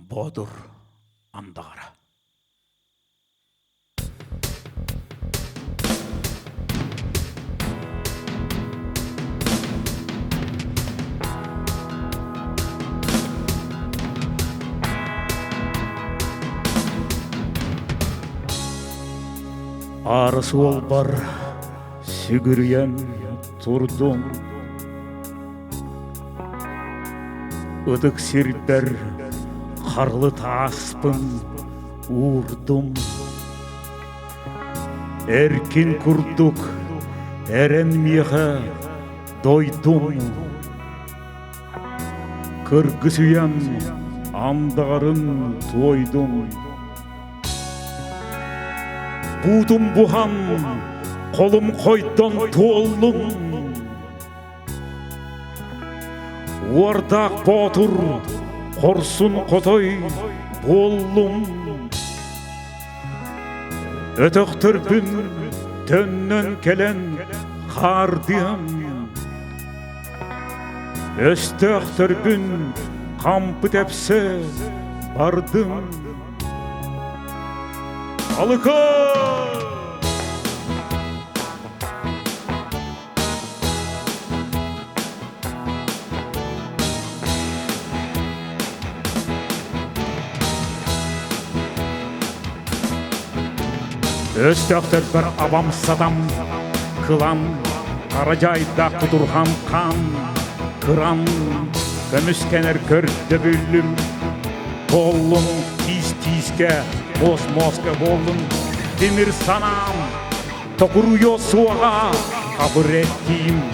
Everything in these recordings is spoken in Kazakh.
Боdur андағара. Арысы ол бар, сүгірген тұрдым. Ыдық сердер, қарлы таспын ұрдым. Әркен күрдік, әрен меға дойдым. Кіргісуям андағарын тойдым. Будым бұған, қолым қойдан толым. Уардақ батыр, қорсын қотой болым. Өтіқтірпін төннен келен қардиям. Өстіқтірпін қампы тәпсі бардым. Алықа! Өстіқтір бір абам садам, қылам, қаражайда құдырған қан, қыран, көміскенер көрді бүлім, болым, тиз-тизге, мос-мосқа болым, демір санам, тоқыруyo суаға, қабыр еттейім,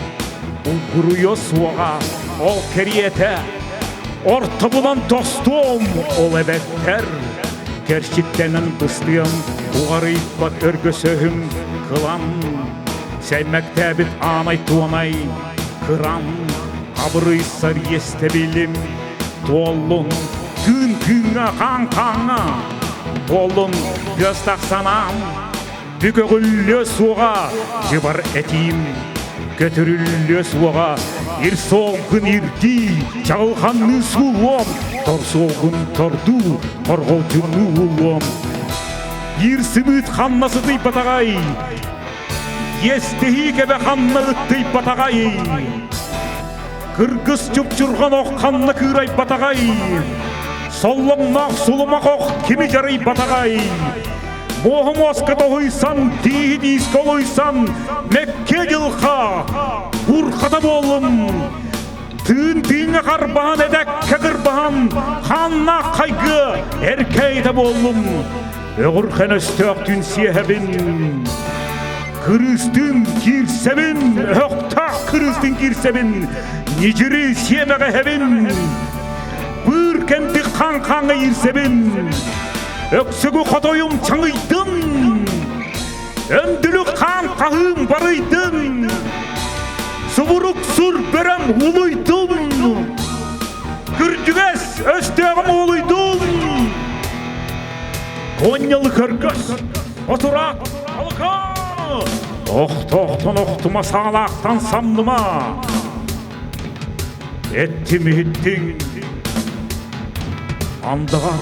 ұлғыруyo суаға, ол кериеті, орты бұлан достым, ол әбеттер, кершіттенін бұстыйым, уғарып бат өргөсөhüm қылам, сәймәкті бит анай туанай, қырам, қабырыйсар есті білім, толын, күн-күнға қан-қаңа, толын, көстақ санам, бүкөгүллө суға, жыбар әтейім, көтіріллө суға, ир солғын ирді, жағылғанны суым, тор солғын торду, қорғылтыны ұлым. Ир сымыт ханнасыдый батағай, естігі кәбі ханнағыттый батағай, кыргыз жүпчұрған оқ ханна кырай батағай, соллымнақ сұлымақ оқ кемі жарай батағай, моғым осқыта ойсан, дейін искол ойсан, мәкке жылға, ұрқата болым, түйін-түйінге қарбаған әдәк кәгірбаған, ханна қайғы әркейді болым, өғырқан өстіқ түн сиәбін, кірістің кирсәбін, өқтақ кірістің кирсәбін, нежірі сиәмәғі әбін, бүркенді қан-қаңы ерсәбін, өксігі қатойым чаңыйдым, өнділі қан-қағым барыйдым, сұбырық сұр бәрім ұлыйдым, күрдігес өстіғім ұлыйдым. Конялы кіргіс, отырақ, алықа! Оқтоқтан оқтыма сағалақтан самдыма, әттімі еттің, андығар